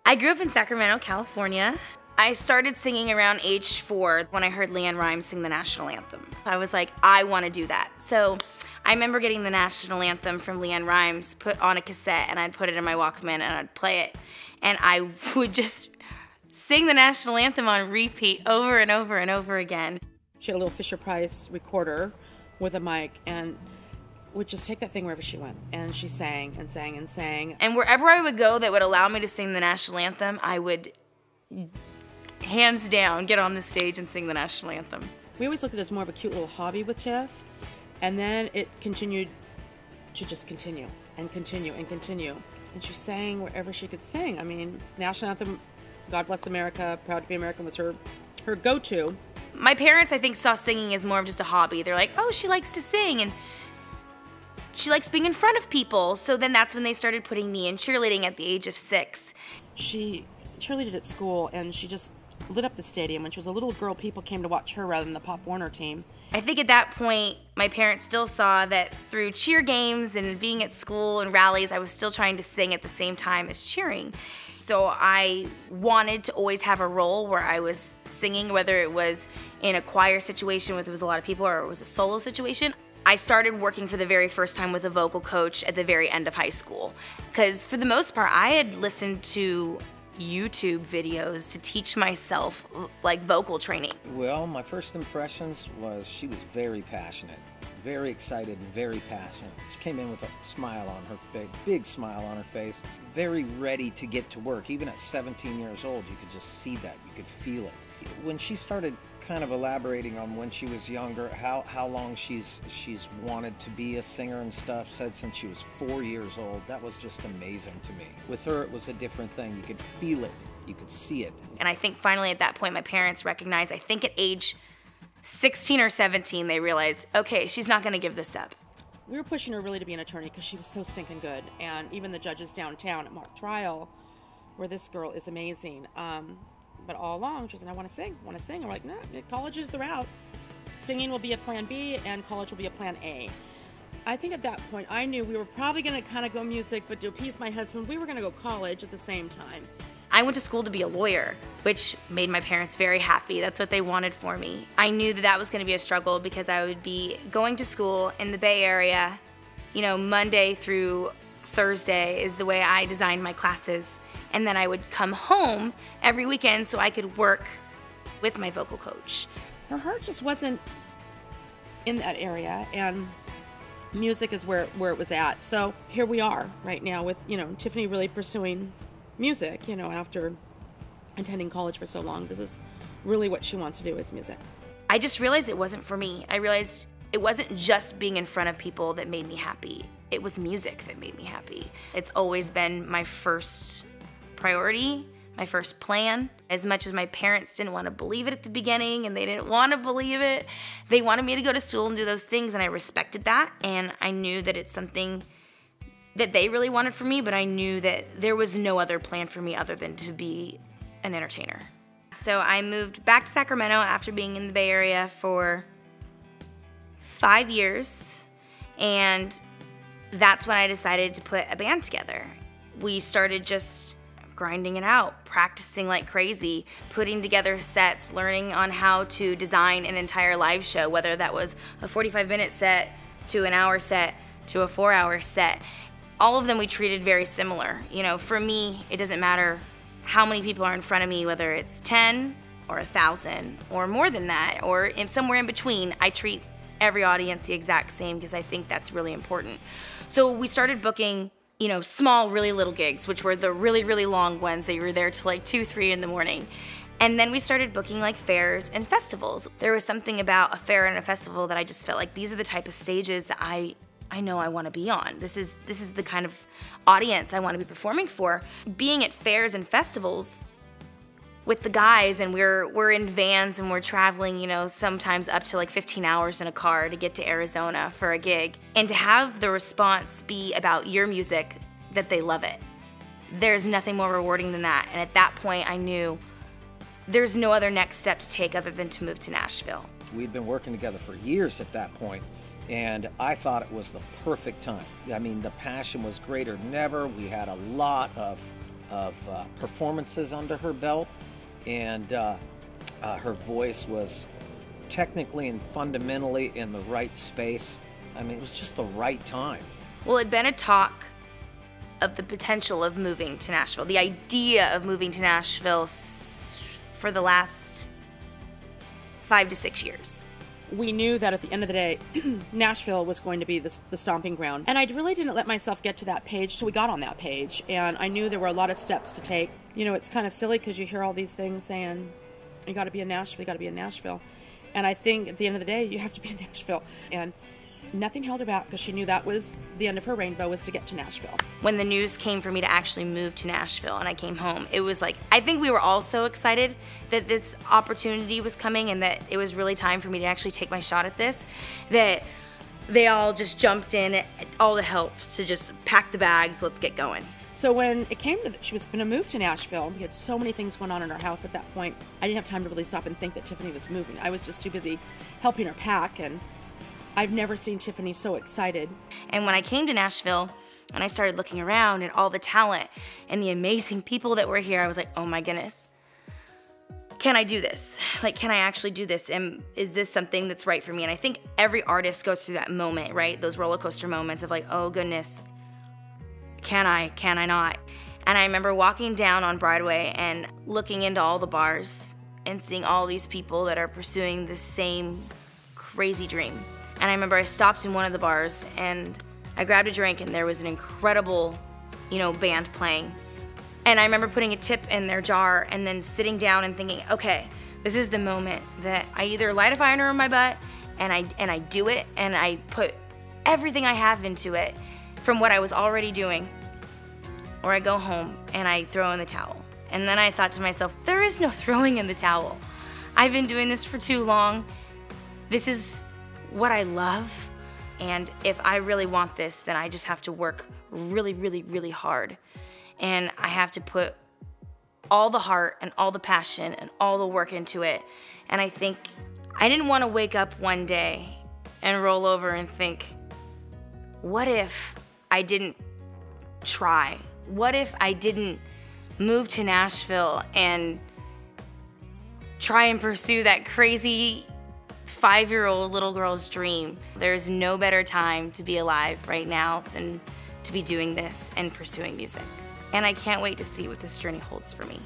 I grew up in Sacramento, California. I started singing around age 4 when I heard LeAnn Rimes sing the national anthem. I was like, I want to do that. So I remember getting the national anthem from LeAnn Rimes put on a cassette, and I'd put it in my Walkman and I'd play it. And I would just sing the national anthem on repeat over and over and over again. She had a little Fisher-Price recorder with a mic and would just take that thing wherever she went. And she sang and sang and sang. And wherever I would go that would allow me to sing the national anthem, I would, hands down, get on the stage and sing the national anthem. We always looked at it as more of a cute little hobby with Tiff. And then it continued to just continue and continue and continue. And she sang wherever she could sing. I mean, national anthem, God Bless America, Proud to be American was her go-to. My parents, I think, saw singing as more of just a hobby. They're like, oh, she likes to sing, and she likes being in front of people. So then that's when they started putting me in cheerleading at the age of 6. She cheerleaded at school, and she just lit up the stadium. When she was a little girl, people came to watch her rather than the Pop Warner team. I think at that point, my parents still saw that through cheer games and being at school and rallies, I was still trying to sing at the same time as cheering. So I wanted to always have a role where I was singing, whether it was in a choir situation where there was a lot of people or it was a solo situation. I started working for the very first time with a vocal coach at the very end of high school. Because for the most part, I had listened to YouTube videos to teach myself like vocal training. Well, my first impressions was she was very passionate, very excited and very passionate. She came in with a smile on her big smile on her face, very ready to get to work. Even at 17 years old, you could just see that, you could feel it. When she started kind of elaborating on when she was younger, how long she's wanted to be a singer and stuff, said since she was 4 years old, that was just amazing to me. With her, it was a different thing. You could feel it, you could see it. And I think finally at that point, my parents recognized, I think at age 16 or 17, they realized, okay, she's not gonna give this up. We were pushing her really to be an attorney because she was so stinking good. And even the judges downtown at mock trial, where this girl is amazing. But all along, she said, I want to sing. I'm like, nah, college is the route. Singing will be a plan B, and college will be a plan A. I think at that point, I knew we were probably going to kind of go music, but to appease my husband, we were going to go college at the same time. I went to school to be a lawyer, which made my parents very happy. That's what they wanted for me. I knew that that was going to be a struggle because I would be going to school in the Bay Area, you know, Monday through Thursday is the way I designed my classes. And then I would come home every weekend so I could work with my vocal coach. Her heart just wasn't in that area, and music is where it was at. So here we are right now with, you know, Tiffany really pursuing music, you know, after attending college for so long. This is really what she wants to do, is music. I just realized it wasn't for me. I realized it wasn't just being in front of people that made me happy. It was music that made me happy. It's always been my first priority, my first plan. As much as my parents didn't want to believe it at the beginning, and they didn't want to believe it, they wanted me to go to school and do those things, and I respected that, and I knew that it's something that they really wanted for me, but I knew that there was no other plan for me other than to be an entertainer. So I moved back to Sacramento after being in the Bay Area for 5 years, and that's when I decided to put a band together. We started just grinding it out, practicing like crazy, putting together sets, learning on how to design an entire live show, whether that was a 45-minute set to an hour set to a 4-hour set. All of them we treated very similar. You know, for me, it doesn't matter how many people are in front of me, whether it's 10 or 1,000 or more than that, or somewhere in between. I treat every audience the exact same because I think that's really important. So we started booking, you know, small, really little gigs, which were the really, really long ones. They were there till like 2, 3 in the morning. And then we started booking like fairs and festivals. There was something about a fair and a festival that I just felt like these are the type of stages that I know I want to be on. This is the kind of audience I want to be performing for. Being at fairs and festivals with the guys, and we're in vans and we're traveling, you know, sometimes up to like 15 hours in a car to get to Arizona for a gig. And to have the response be about your music, that they love it. There's nothing more rewarding than that. And at that point I knew there's no other next step to take other than to move to Nashville. We'd been working together for years at that point, and I thought it was the perfect time. I mean, the passion was greater than ever. We had a lot of of performances under her belt, and her voice was technically and fundamentally in the right space. I mean, it was just the right time. Well, it'd been a talk of the potential of moving to Nashville, the idea of moving to Nashville for the last 5 to 6 years. We knew that at the end of the day, Nashville was going to be the stomping ground. And I really didn't let myself get to that page till we got on that page. And I knew there were a lot of steps to take. You know, it's kind of silly because you hear all these things saying, you got to be in Nashville, you got to be in Nashville. And I think at the end of the day, you have to be in Nashville. And nothing held her back because she knew that was the end of her rainbow, was to get to Nashville. When the news came for me to actually move to Nashville and I came home, it was like, I think we were all so excited that this opportunity was coming and that it was really time for me to actually take my shot at this, that they all just jumped in, all the help to just pack the bags, let's get going. So when it came to she was going to move to Nashville, we had so many things going on in our house at that point. I didn't have time to really stop and think that Tiffany was moving. I was just too busy helping her pack, and I've never seen Tiffany so excited. And when I came to Nashville and I started looking around at all the talent and the amazing people that were here, I was like, oh my goodness, can I do this? Like, can I actually do this? And is this something that's right for me? And I think every artist goes through that moment, right? Those roller coaster moments of like, oh goodness, can I not? And I remember walking down on Broadway and looking into all the bars and seeing all these people that are pursuing the same crazy dream. And I remember I stopped in one of the bars and I grabbed a drink and there was an incredible, band playing. And I remember putting a tip in their jar and then sitting down and thinking, okay, this is the moment that I either light a fire under my butt and I do it and I put everything I have into it from what I was already doing, or I go home and I throw in the towel. And then I thought to myself, there is no throwing in the towel. I've been doing this for too long. This is what I love, and if I really want this, then I just have to work really, really, really hard. And I have to put all the heart and all the passion and all the work into it. And I think I didn't want to wake up one day and roll over and think, what if I didn't try? What if I didn't move to Nashville and try and pursue that crazy 5-year-old little girl's dream? There's no better time to be alive right now than to be doing this and pursuing music. And I can't wait to see what this journey holds for me.